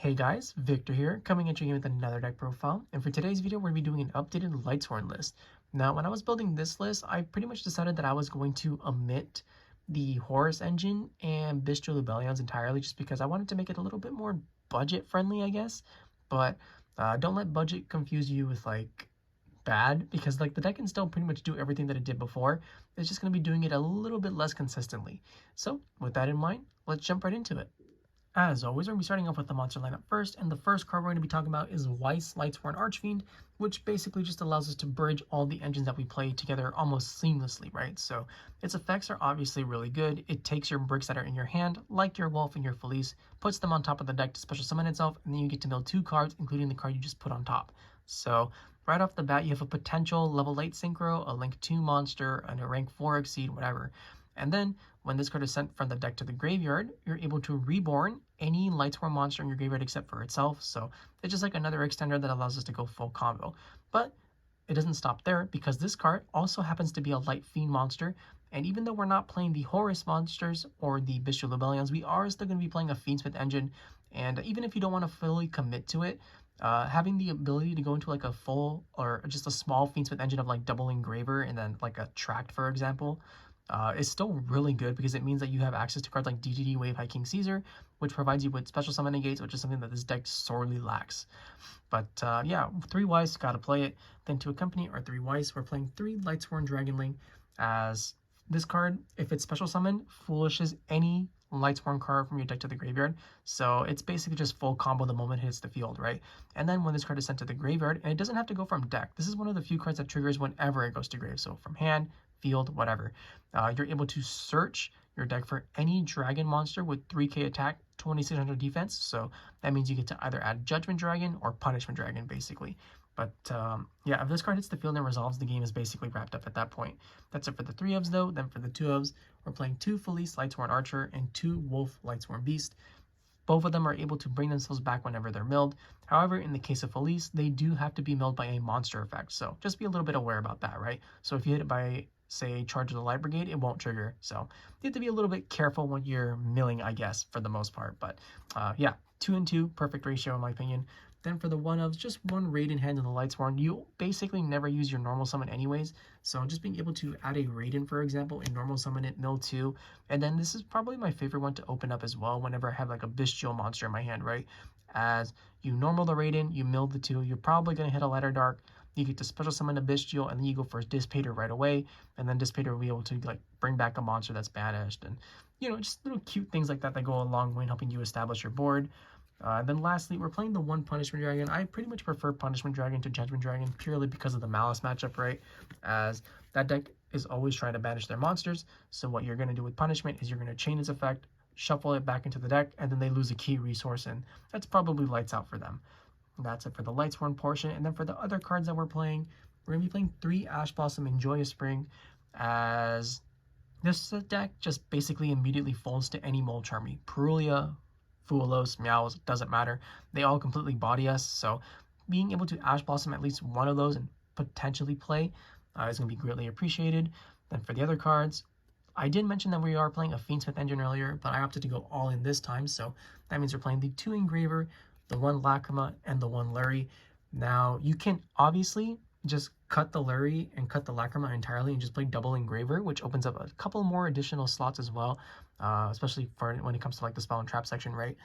Hey guys, Victor here, coming at you with another deck profile, and for today's video we're going to be doing an updated Lightsworn list. Now when I was building this list, I pretty much decided that I was going to omit the Horus engine and Bystial Baldrake entirely just because I wanted to make it a little bit more budget friendly, I guess. But don't let budget confuse you with like bad, because like the deck can still pretty much do everything that it did before. It's just going to be doing it a little bit less consistently. So with that in mind, let's jump right into it. As always, we're going to be starting off with the monster lineup first, and the first card we're going to be talking about is Weiss, Lightsworn Archfiend, which basically just allows us to bridge all the engines that we play together almost seamlessly, right? So its effects are obviously really good. It takes your bricks that are in your hand, like your Wulf and your Felis, puts them on top of the deck to special summon itself, and then you get to mill 2 cards, including the card you just put on top. So right off the bat, you have a potential level 8 synchro, a link 2 monster, and a rank 4 exceed, whatever. And then, when this card is sent from the deck to the graveyard, you're able to reborn any Lightsworn monster in your graveyard except for itself. So it's just like another extender that allows us to go full combo. But it doesn't stop there, because this card also happens to be a Light Fiend monster. And even though we're not playing the Horus monsters or the Bystial Baldrake, we are still going to be playing a Fiendsmith engine. And even if you don't want to fully commit to it, having the ability to go into like a full or just a small Fiendsmith engine of like double engraver and then like a Tract, for example, is still really good, because it means that you have access to cards like DDD Wave High King Caesar, which provides you with special summon negates, which is something that this deck sorely lacks. But yeah, 3 Weiss, gotta play it. Then to accompany our 3 Weiss, we're playing 3 Lightsworn Dragonling, as this card, if it's special summon, foolishes any Lightsworn card from your deck to the graveyard. So it's basically just full combo the moment it hits the field, right? And then when this card is sent to the graveyard, and it doesn't have to go from deck. This is one of the few cards that triggers whenever it goes to grave. So from hand, field, whatever. You're able to search your deck for any dragon monster with 3k attack, 2600 defense. So that means you get to either add Judgment Dragon or Punishment Dragon, basically. But yeah, if this card hits the field and resolves, the game is basically wrapped up at that point. That's it for the 3 ofs though. Then for the 2 ofs, we're playing 2 Felis Lightsworn Archer and 2 Wulf Lightsworn Beast. Both of them are able to bring themselves back whenever they're milled. However, in the case of Felis, they do have to be milled by a monster effect. So just be a little bit aware about that, right? So if you hit it by, say, Charge of the Light Brigade, it won't trigger. So you have to be a little bit careful when you're milling, I guess, for the most part. But yeah, 2 and 2, perfect ratio in my opinion. Then for the 1 ofs, just 1 Raiden hand in the Lightsworn. You basically never use your normal summon anyways, so just being able to add a Raiden, for example, and normal summon it, mill 2. And then this is probably my favorite one to open up as well whenever I have like a Bystial monster in my hand, right? As you normal the Raiden, you mill the 2, you're probably going to hit a Letter Dark, you get to special summon a Bystial, and then you go for Dissipator right away, and then Dissipator will be able to like bring back a monster that's banished, and you know, just little cute things like that that go a long way in helping you establish your board. Then lastly, we're playing the 1 Punishment Dragon. I pretty much prefer Punishment Dragon to Judgment Dragon purely because of the Malice matchup, right? As that deck is always trying to banish their monsters. So what you're going to do with Punishment is you're going to chain its effect, shuffle it back into the deck, and then they lose a key resource, and that's probably lights out for them. And that's it for the Lightsworn portion. And then for the other cards that we're playing, we're going to be playing 3 Ash Blossom and Joyous Spring, as this deck just basically immediately folds to any Mold Charmy. Perulia, Fulos, Meows, doesn't matter. They all completely body us, so being able to Ash Blossom at least one of those and potentially play is going to be greatly appreciated. Then for the other cards, I did mention that we are playing a Fiendsmith engine earlier, but I opted to go all in this time, so that means we're playing the 2 Engraver, the 1 Lacrima, and the 1 Lurrie. Now, you can obviously just cut the Lurrie and cut the Lacrima entirely and just play double Engraver, which opens up a couple more additional slots as well, especially for when it comes to like the spell and trap section, right?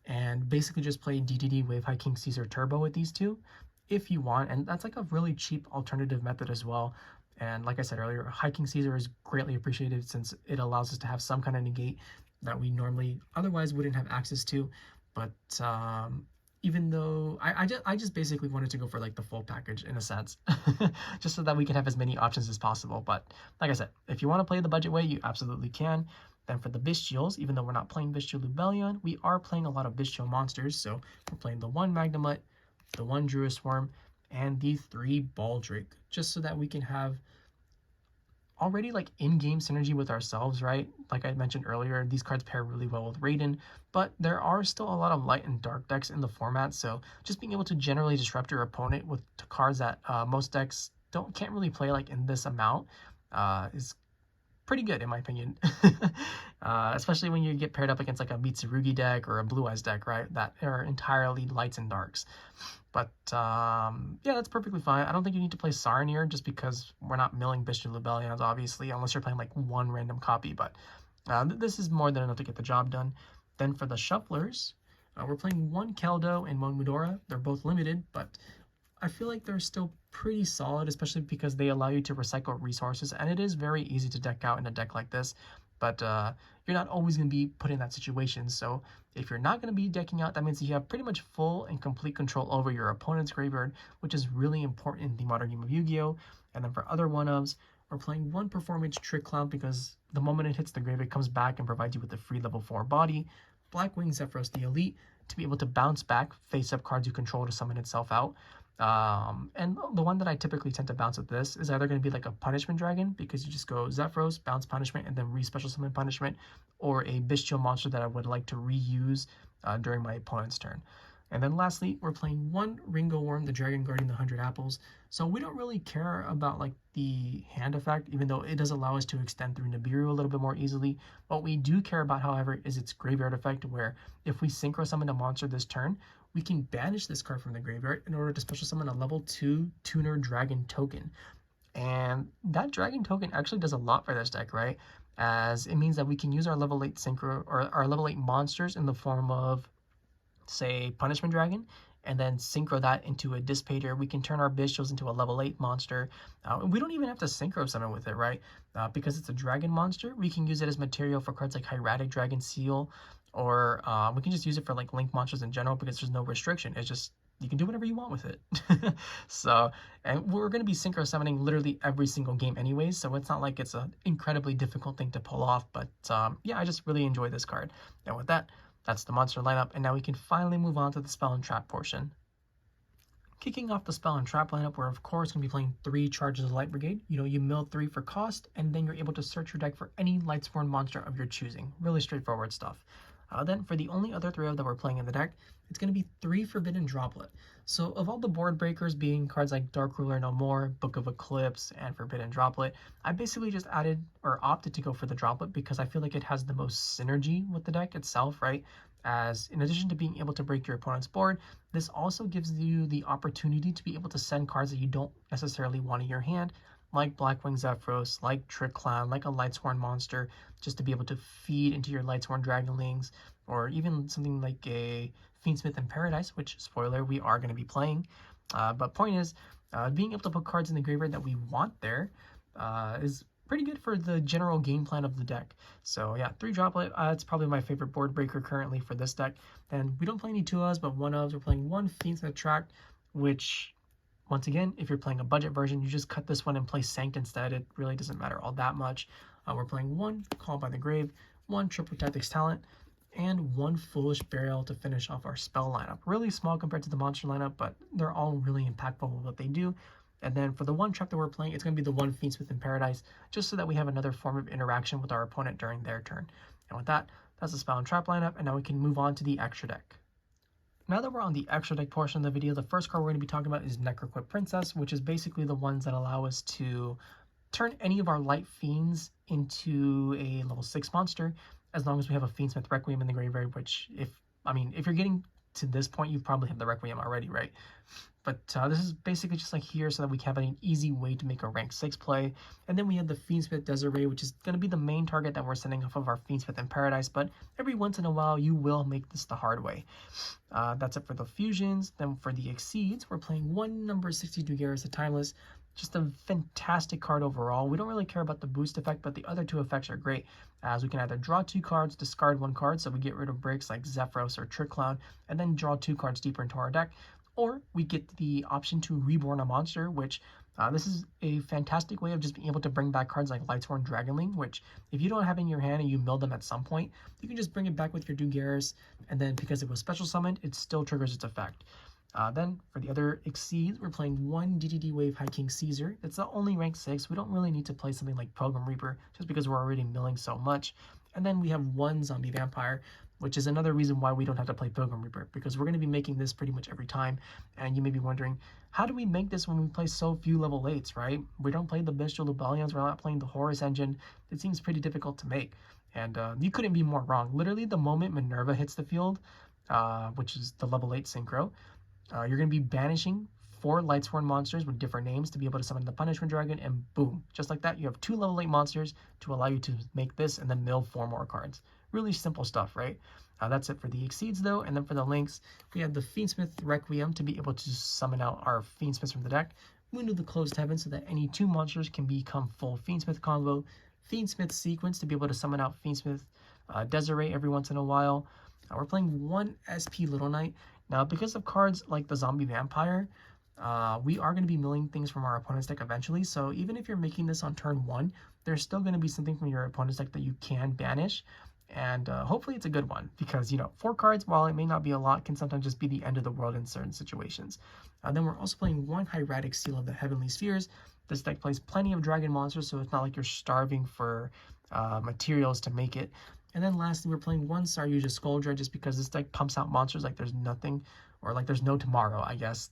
And basically just play DDD Wave High King Caesar Turbo with these 2 if you want, and that's like a really cheap alternative method as well. And like I said earlier, High King Caesar is greatly appreciated since it allows us to have some kind of negate that we normally otherwise wouldn't have access to. But even though I just basically wanted to go for like the full package in a sense, just so that we can have as many options as possible. But like I said, if you want to play the budget way, you absolutely can. Then for the Bystials, even though we're not playing Bystial Baldrake, we are playing a lot of Bystial monsters. So we're playing the 1 Magnamhut, the 1 Druiswurm, and the 3 Baldrake, just so that we can have already like in-game synergy with ourselves, right? Like I mentioned earlier, these cards pair really well with Raiden, but there are still a lot of light and dark decks in the format, so just being able to generally disrupt your opponent with cards that most decks can't really play like in this amount is pretty good in my opinion. Especially when you get paired up against like a Mitsurugi deck or a Blue Eyes deck, right? That are entirely lights and darks. But yeah, that's perfectly fine. I don't think you need to play Saronir just because we're not milling Bystial Lubellions, obviously, unless you're playing like one random copy. But this is more than enough to get the job done. Then for the shufflers, we're playing one Keldo and one Mudora. They're both limited, but I feel like they're still pretty solid, especially because they allow you to recycle resources, and it is very easy to deck out in a deck like this. But you're not always going to be put in that situation, so if you're not going to be decking out, that means you have pretty much full and complete control over your opponent's graveyard, which is really important in the modern game of Yu-Gi-Oh! And then for other one-ofs, we're playing one Performage Trick Clown because the moment it hits the grave, it comes back and provides you with a free level 4 body. Blackwing Zephyros the Elite to be able to bounce back face-up cards you control to summon itself out. And the one that I typically tend to bounce with this is either going to be like a Punishment Dragon, because you just go Zephyros, bounce Punishment, and then re-special summon Punishment, or a Bystial monster that I would like to reuse during my opponent's turn. And then lastly, we're playing one Ringowurm, the Dragon Guardian, the 100 Apples. So we don't really care about like the hand effect, even though it does allow us to extend through Nibiru a little bit more easily. What we do care about, however, is its graveyard effect, where if we synchro summon a monster this turn, we can banish this card from the graveyard in order to special summon a level 2 tuner dragon token. And that dragon token actually does a lot for this deck, right? As it means that we can use our level 8 synchro or our level 8 monsters in the form of, say, Punishment Dragon, and then synchro that into a Dissipator. We can turn our Bystials into a level 8 monster. We don't even have to synchro summon with it, right? Because it's a dragon monster, we can use it as material for cards like Hieratic Dragon Seal, or we can just use it for like link monsters in general because there's no restriction. It's just, you can do whatever you want with it. So, and we're going to be synchro summoning literally every single game anyways, so it's not like it's an incredibly difficult thing to pull off. But yeah, I just really enjoy this card. And with that, that's the monster lineup, and now we can finally move on to the spell and trap portion. Kicking off the spell and trap lineup, we're of course going to be playing 3 charges of Light Brigade. You know, you mill 3 for cost, and then you're able to search your deck for any Lightsworn monster of your choosing. Really straightforward stuff. Then for the only other 3 that we're playing in the deck, it's going to be 3 Forbidden Droplet. So of all the board breakers being cards like Dark Ruler No More, Book of Eclipse, and Forbidden Droplet, I basically just added or opted to go for the Droplet because I feel like it has the most synergy with the deck itself, right? As in addition to being able to break your opponent's board, this also gives you the opportunity to be able to send cards that you don't necessarily want in your hand, like Blackwing Zephyros, like Trick Clown, like a Lightsworn monster, just to be able to feed into your Lightsworn Dragonlings, or even something like a Fiendsmith in Paradise, which, spoiler, we are going to be playing. But point is, being able to put cards in the graveyard that we want there is pretty good for the general game plan of the deck. So yeah, 3 Droplet, it's probably my favorite board breaker currently for this deck. And we don't play any 2-ofs, but 1-ofs. We're playing one Fiendsmith Tract, which, once again, if you're playing a budget version, you just cut this one and play Sanct instead. It really doesn't matter all that much. We're playing one Call by the Grave, one Triple Tactics Talent, and one Foolish Burial to finish off our spell lineup. Really small compared to the monster lineup, but they're all really impactful with what they do. And then for the one track that we're playing, it's going to be the one Fiendsmith in Paradise, just so that we have another form of interaction with our opponent during their turn. And with that, that's the spell and trap lineup, and now we can move on to the extra deck. Now that we're on the extra deck portion of the video, the first card we're going to be talking about is Necropquip Princess, which is basically the ones that allow us to turn any of our light fiends into a level 6 monster, as long as we have a Fiendsmith Requiem in the graveyard, which, if you're getting to this point, you probably have the Requiem already, right? But this is basically just like here so that we can have an easy way to make a rank 6 play. And then we have the Fiendsmith Desirae, which is going to be the main target that we're sending off of our Fiendsmith in Paradise, but every once in a while you will make this the hard way. That's it for the fusions. Then for the exceeds, we're playing one number 60 Dugares, the Timeless. Just a fantastic card overall. We don't really care about the boost effect, but the other 2 effects are great, as we can either draw 2 cards, discard 1 card, so we get rid of breaks like Zephyros or Trick Clown, and then draw 2 cards deeper into our deck. Or we get the option to reborn a monster, which this is a fantastic way of just being able to bring back cards like Lightsworn Dragonling, which if you don't have in your hand and you mill them at some point, you can just bring it back with your Dugares, and then because it was special summoned, it still triggers its effect. Then for the other exceeds, we're playing one DDD Wave High King Caesar. It's the only rank 6. We don't really need to play something like Pilgrim Reaper just because we're already milling so much. And then we have one Zombie Vampire. which is another reason why we don't have to play Pilgrim Reaper, because we're going to be making this pretty much every time. And you may be wondering, how do we make this when we play so few level 8s, right? We don't play the Bystial Lubellions, we're not playing the Horus engine. It seems pretty difficult to make. And you couldn't be more wrong. Literally, the moment Minerva hits the field, which is the level 8 synchro, you're going to be banishing 4 Lightsworn monsters with different names to be able to summon the Punishment Dragon, and boom, just like that, you have 2 level 8 monsters to allow you to make this and then mill 4 more cards. Really simple stuff, right? That's it for the Exceeds, though. And then for the links, we have the Fiendsmith Requiem to be able to summon out our Fiendsmiths from the deck, Moon of the Closed Heaven so that any 2 monsters can become full Fiendsmith combo, Fiendsmith Sequence to be able to summon out Fiendsmith Desirae every once in a while. We're playing 1 SP Little Knight. Now, because of cards like the Zombie Vampire, we are going to be milling things from our opponent's deck eventually. So even if you're making this on turn 1, there's still going to be something from your opponent's deck that you can banish. And hopefully it's a good one, because, you know, 4 cards, while it may not be a lot, can sometimes just be the end of the world in certain situations. Then we're also playing 1 Hieratic Seal of the Heavenly Spheres. This deck plays plenty of dragon monsters, so it's not like you're starving for materials to make it. And then lastly, we're playing 1 Saryuja Skuldra, just because this deck pumps out monsters like there's nothing, or like there's no tomorrow, I guess.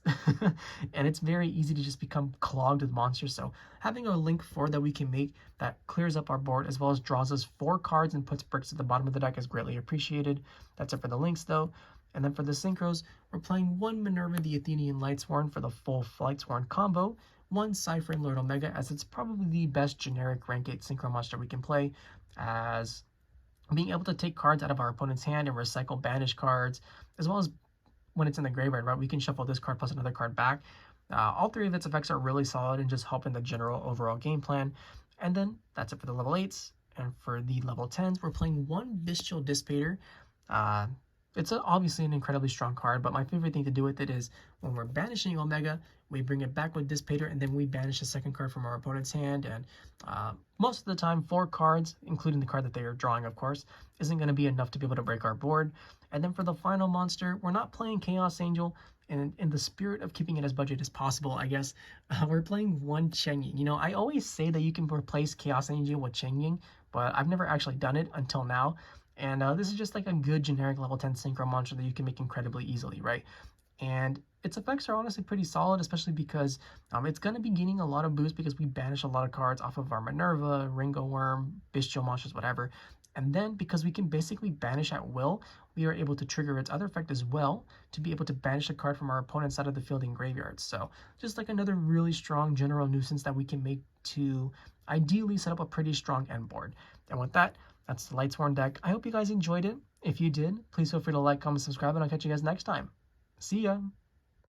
And it's very easy to just become clogged with monsters, so having a link 4 that we can make that clears up our board as well as draws us 4 cards and puts bricks at the bottom of the deck is greatly appreciated. That's it for the links, though. And then for the synchros, we're playing 1 Minerva the Athenian Lightsworn for the full Lightsworn combo, 1 Cypher Lord Omega, as it's probably the best generic rank 8 synchro monster we can play, as being able to take cards out of our opponent's hand and recycle banish cards, as well as when it's in the graveyard, right, we can shuffle this card plus another card back. All 3 of its effects are really solid and just help in the general overall game plan. And then that's it for the level 8s. And for the level 10s, we're playing 1 Bystial Dissipator. It's obviously an incredibly strong card, but my favorite thing to do with it is when we're banishing Omega, we bring it back with Dissipator, and then we banish a second card from our opponent's hand. And most of the time, 4 cards, including the card that they are drawing, of course, isn't going to be enough to be able to break our board. And then for the final monster, we're not playing Chaos Angel, and in the spirit of keeping it as budget as possible, I guess, we're playing 1 Chengying. You know, I always say that you can replace Chaos Angel with Chengying, but I've never actually done it until now. And this is just like a good generic level 10 synchro monster that you can make incredibly easily, right? And its effects are honestly pretty solid, especially because it's going to be gaining a lot of boost because we banish a lot of cards off of our Minerva, Ringowurm, Bystial monsters, whatever. And then because we can basically banish at will, we are able to trigger its other effect as well to be able to banish a card from our opponent's side of the field in graveyards. So just like another really strong general nuisance that we can make to ideally set up a pretty strong end board. And with that, that's the Lightsworn deck. I hope you guys enjoyed it. If you did, please feel free to like, comment, subscribe, and I'll catch you guys next time. See ya!